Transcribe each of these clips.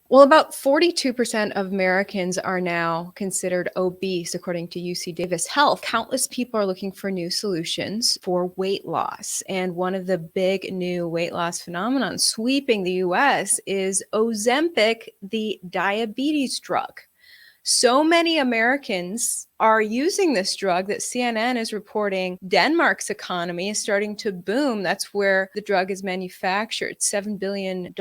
Well, about 42% of Americans are now considered obese, according to UC Davis Health. Countless people are looking for new solutions for weight loss. And one of the big new weight loss phenomenon sweeping the US is Ozempic, the diabetes drug. So many Americans are using this drug that CNN is reporting Denmark's economy is starting to boom. That's where the drug is manufactured, $7 billion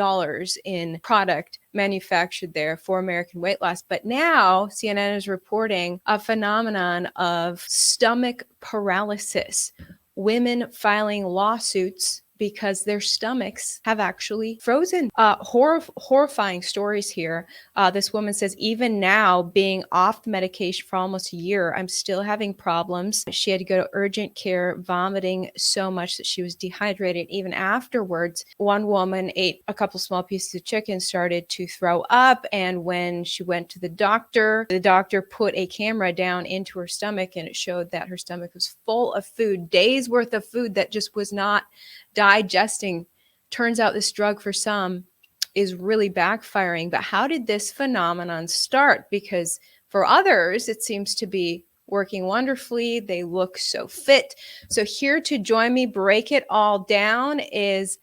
in product manufactured there for American weight loss. But now CNN is reporting a phenomenon of stomach paralysis, women filing lawsuits because their stomachs have actually frozen. Horrifying stories here. This woman says, even now, being off medication for almost a year, I'm still having problems. She had to go to urgent care, vomiting so much that she was dehydrated. Even afterwards, one woman ate a couple small pieces of chicken, started to throw up. And when she went to the doctor put a camera down into her stomach, and it showed that her stomach was full of food, days worth of food that just was not digesting. Turns out this drug for some is really backfiring. But how did this phenomenon start? Because for others, it seems to be working wonderfully. They look so fit. So here to join me, break it all down, is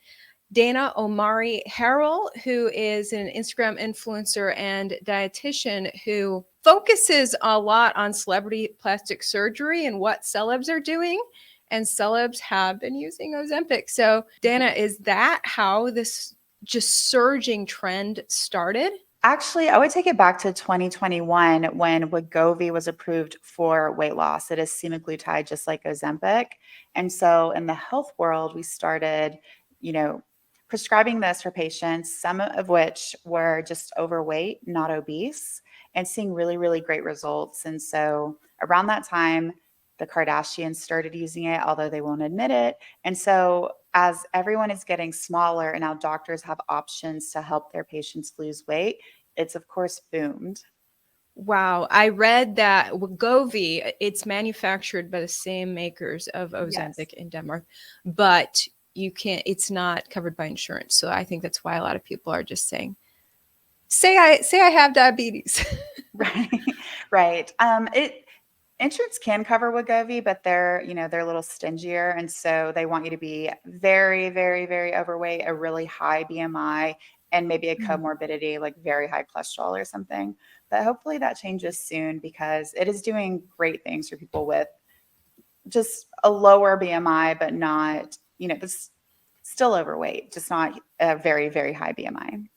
Dana Omari Harrell, who is an Instagram influencer and dietitian who focuses a lot on celebrity plastic surgery and what celebs are doing. And celebs have been using Ozempic. So, Dana, is that how this just surging trend started? Actually, I would take it back to 2021 when Wegovy was approved for weight loss. It is semaglutide, just like Ozempic. And so in the health world, we started, prescribing this for patients, some of which were just overweight, not obese, and seeing really, really great results. And so around that time, the Kardashians started using it, although they won't admit it. And so as everyone is getting smaller and now doctors have options to help their patients lose weight, it's of course boomed. Wow. I read that Wegovy, it's manufactured by the same makers of Yes. Ozempic in Denmark, but it's not covered by insurance. So I think that's why a lot of people are just saying, say I have diabetes. Right. Right. Insurance can cover Wegovy, but they're a little stingier. And so they want you to be very, very, very overweight, a really high BMI, and maybe a comorbidity like very high cholesterol or something. But hopefully that changes soon because it is doing great things for people with just a lower BMI, but not, this still overweight, just not a very, very high BMI.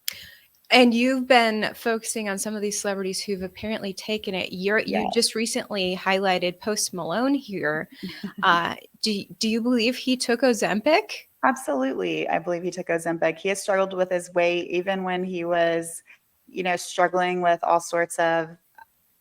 And you've been focusing on some of these celebrities who've apparently taken it. You Yes. just recently highlighted Post Malone here. Do you believe he took Ozempic? Absolutely. I believe he took Ozempic. He has struggled with his weight even when he was, struggling with all sorts of,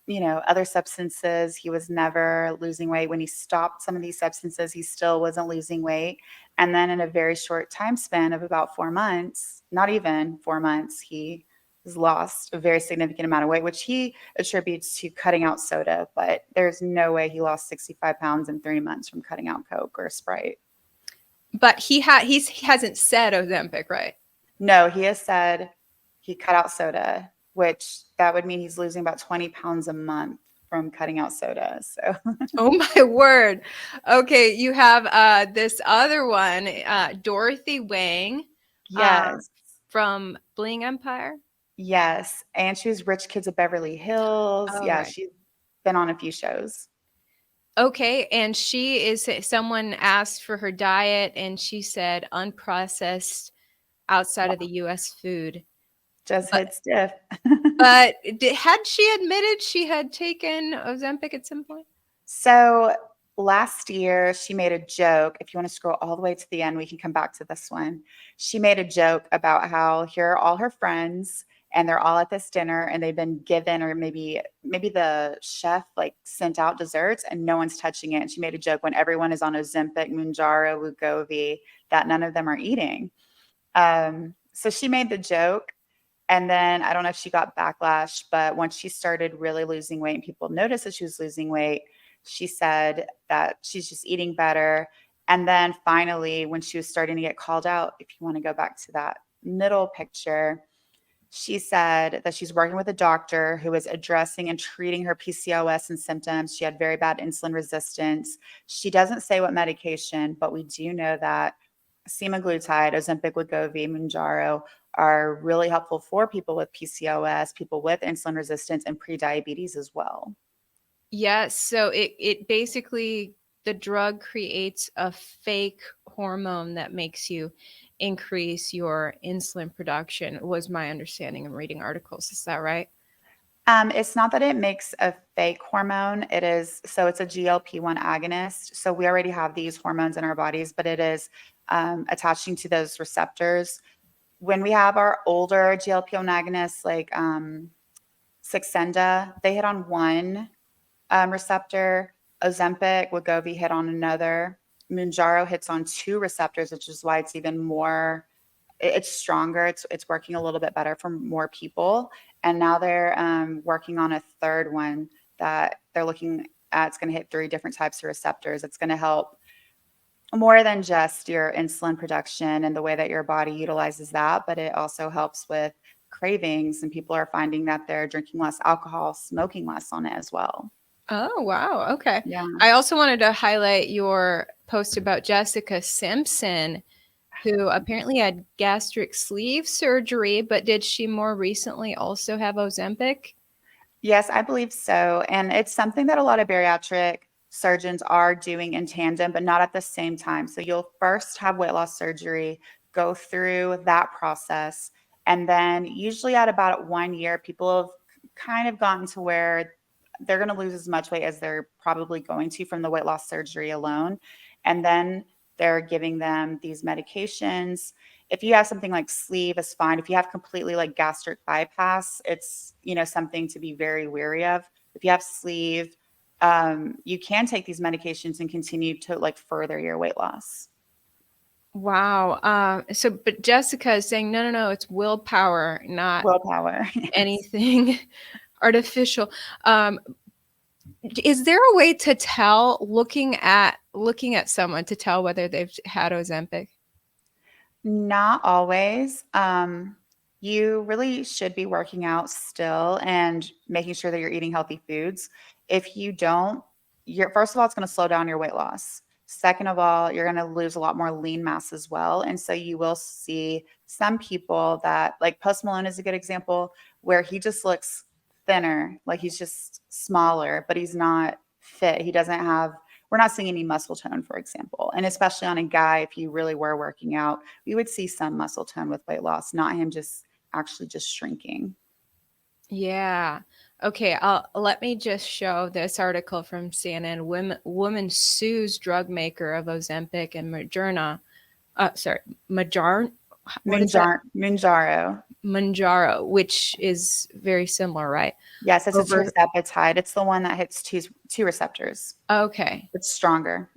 other substances. He was never losing weight. When he stopped some of these substances, he still wasn't losing weight. And then in a very short time span of about 4 months, not even 4 months, he has lost a very significant amount of weight, which he attributes to cutting out soda. But there's no way he lost 65 pounds in 3 months from cutting out Coke or Sprite. But he hasn't said Ozempic, right? No, he has said he cut out soda, which that would mean he's losing about 20 pounds a month from cutting out soda. So Oh my word. Okay, you have this other one, Dorothy Wang, uh, yes, from Bling Empire. yes. And she was Rich Kids of Beverly Hills. Oh, Yeah, right. she's been on a few shows. Okay, and someone asked for her diet, and she said unprocessed outside of the US food. Just But hit stiff. had she admitted she had taken Ozempic at some point? So last year, she made a joke. If you want to scroll all the way to the end, we can come back to this one. She made a joke about how here are all her friends and they're all at this dinner and they've been given, or maybe the chef like sent out desserts and no one's touching it. And she made a joke when everyone is on Ozempic, Manjaro, Wegovy, that none of them are eating. So she made the joke. And then I don't know if she got backlash, but once she started really losing weight and people noticed that she was losing weight, she said that she's just eating better. And then finally, when she was starting to get called out, if you want to go back to that middle picture, She said that she's working with a doctor who is addressing and treating her PCOS and symptoms. She had very bad insulin resistance. She doesn't say what medication, but we do know that semaglutide, Ozempic, Wegovy, Manjaro are really helpful for people with PCOS, people with insulin resistance, and prediabetes as well. Yes. So it basically, the drug creates a fake hormone that makes you increase your insulin production, was my understanding in reading articles. Is that right? It's not that it makes a fake hormone. It is, so it's a GLP-1 agonist. So we already have these hormones in our bodies, but it is attaching to those receptors. When we have our older GLP-1 agonists like Saxenda, they hit on one receptor. Ozempic, Wegovy hit on another. Mounjaro hits on two receptors, which is why it's even more, it's stronger. It's working a little bit better for more people. And now they're working on a third one that they're looking at. It's going to hit three different types of receptors. It's going to help more than just your insulin production and the way that your body utilizes that, but it also helps with cravings. And people are finding that they're drinking less alcohol, smoking less on it as well. Oh, wow. Okay. Yeah. I also wanted to highlight your post about Jessica Simpson, who apparently had gastric sleeve surgery, but did she more recently also have Ozempic? Yes, I believe so. And it's something that a lot of bariatric surgeons are doing in tandem, but not at the same time. So you'll first have weight loss surgery, go through that process. And then usually at about 1 year, people have kind of gotten to where they're going to lose as much weight as they're probably going to from the weight loss surgery alone. And then they're giving them these medications. If you have something like sleeve, is fine. If you have completely like gastric bypass, it's, something to be very wary of. If you have sleeve, you can take these medications and continue to like further your weight loss. Wow. But Jessica is saying, no, no, no, it's willpower, not Willpower. Yes. anything artificial. Is there a way to tell, looking at someone, to tell whether they've had Ozempic? Not always. You really should be working out still and making sure that you're eating healthy foods. If you don't, you're first of all, it's going to slow down your weight loss. Second of all, you're going to lose a lot more lean mass as well. And so you will see some people that, like Post Malone is a good example, where he just looks thinner, like he's just smaller, but he's not fit. He doesn't have, we're not seeing any muscle tone, for example. And especially on a guy, if you really were working out, we would see some muscle tone with weight loss, not him just actually just shrinking. Yeah. Okay. Let me just show this article from CNN. Woman sues drug maker of Ozempic and Moderna. Majar. What is that? Manjaro. Manjaro, which is very similar, right? Yes, it's a Over. tirzepatide. It's the one that hits two receptors. Okay. It's stronger.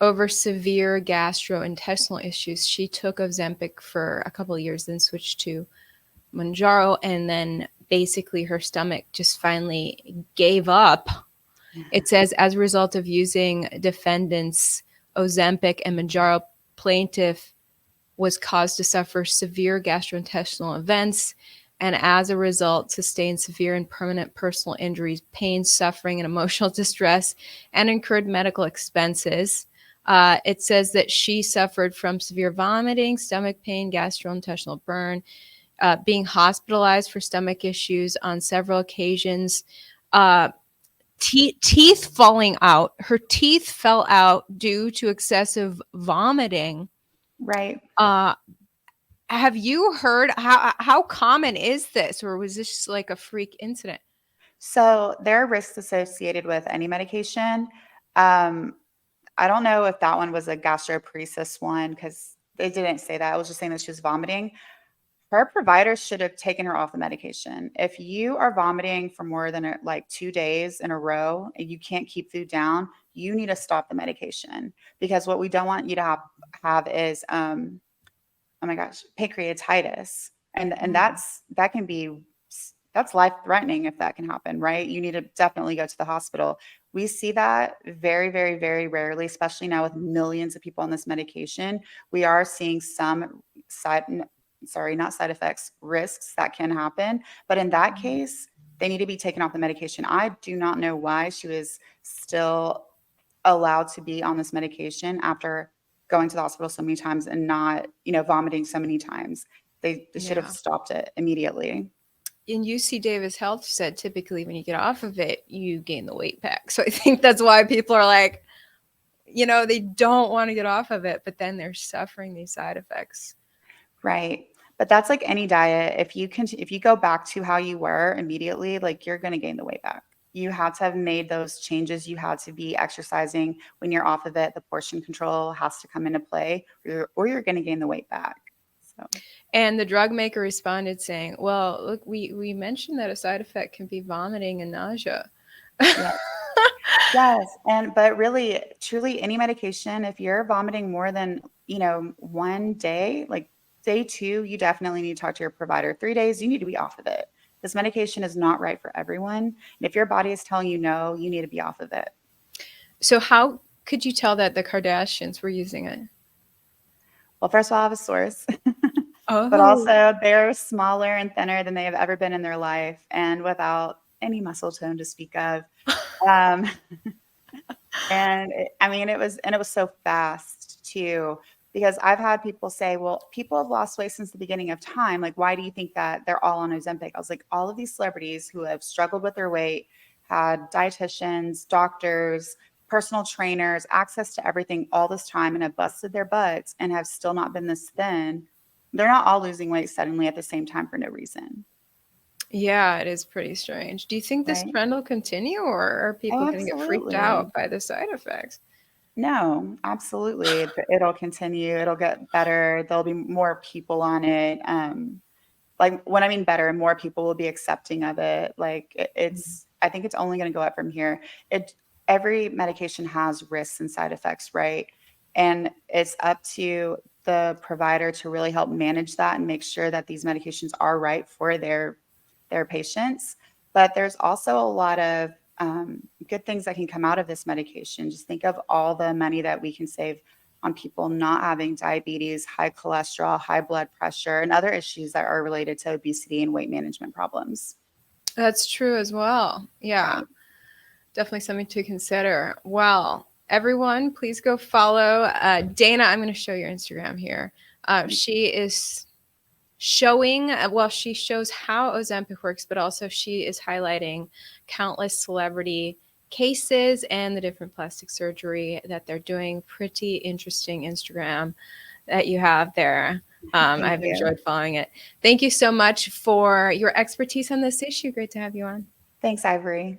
Over severe gastrointestinal issues, she took Ozempic for a couple of years, then switched to Manjaro, and then basically her stomach just finally gave up. It says, as a result of using defendants Ozempic and Manjaro, plaintiff was caused to suffer severe gastrointestinal events, and as a result sustained severe and permanent personal injuries, pain, suffering, and emotional distress, and incurred medical expenses. It says that she suffered from severe vomiting, stomach pain, gastrointestinal burn, being hospitalized for stomach issues on several occasions, teeth falling out. Her teeth fell out due to excessive vomiting. Right. Have you heard, how common is this, or was this just like a freak incident? So there are risks associated with any medication. I don't know if that one was a gastroparesis one because they didn't say that. I was just saying that she was vomiting. Her provider should have taken her off the medication. If you are vomiting for more than like 2 days in a row and you can't keep food down, you need to stop the medication, because what we don't want you to have is oh my gosh, pancreatitis. And that can be, that's life threatening if that can happen, right? You need to definitely go to the hospital. We see that very, very, very rarely, especially now with millions of people on this medication. We are seeing some sorry, not side effects, risks that can happen. But in that case, they need to be taken off the medication. I do not know why she was still allowed to be on this medication after going to the hospital so many times and not, vomiting so many times. They should have Yeah. stopped it immediately. And UC Davis Health said typically when you get off of it, you gain the weight back. So I think that's why people are like, they don't want to get off of it, but then they're suffering these side effects. Right. But that's like any diet. If you go back to how you were immediately, like you're going to gain the weight back. You have to have made those changes. You have to be exercising when you're off of it. The portion control has to come into play, or you're going to gain the weight back. So. And the drug maker responded saying, well, look, we mentioned that a side effect can be vomiting and nausea. Yes. Yes. But really, truly, any medication, if you're vomiting more than, one day, like day 2, you definitely need to talk to your provider. 3 days, you need to be off of it. This medication is not right for everyone. And if your body is telling you no, you need to be off of it. So how could you tell that the Kardashians were using it? Well, first of all, I have a source, Oh. but also they're smaller and thinner than they have ever been in their life and without any muscle tone to speak of. Um, it was so fast too, because I've had people say, well, people have lost weight since the beginning of time. Like, why do you think that they're all on Ozempic? I was like, all of these celebrities who have struggled with their weight, had dietitians, doctors, personal trainers, access to everything all this time and have busted their butts and have still not been this thin. They're not all losing weight suddenly at the same time for no reason. Yeah, it is pretty strange. Do you think this Right? trend will continue, or are people Oh, going to get freaked absolutely. out by the side effects? No, absolutely. It'll continue. It'll get better. There'll be more people on it. Like when I mean better, more people will be accepting of it. Like I think it's only going to go up from here. Every medication has risks and side effects, right? And it's up to the provider to really help manage that and make sure that these medications are right for their patients. But there's also a lot of good things that can come out of this medication. Just think of all the money that we can save on people not having diabetes, high cholesterol, high blood pressure, and other issues that are related to obesity and weight management problems. That's true as well. Yeah, Right. definitely something to consider. Well, everyone, please go follow Dana. I'm going to show your Instagram here. She is showing, she shows how Ozempic works, but also she is highlighting countless celebrity cases and the different plastic surgery that they're doing. Pretty interesting Instagram that you have there. Thank I've you. enjoyed following it. Thank you so much for your expertise on this issue. Great to have you on. Thanks, Ivory.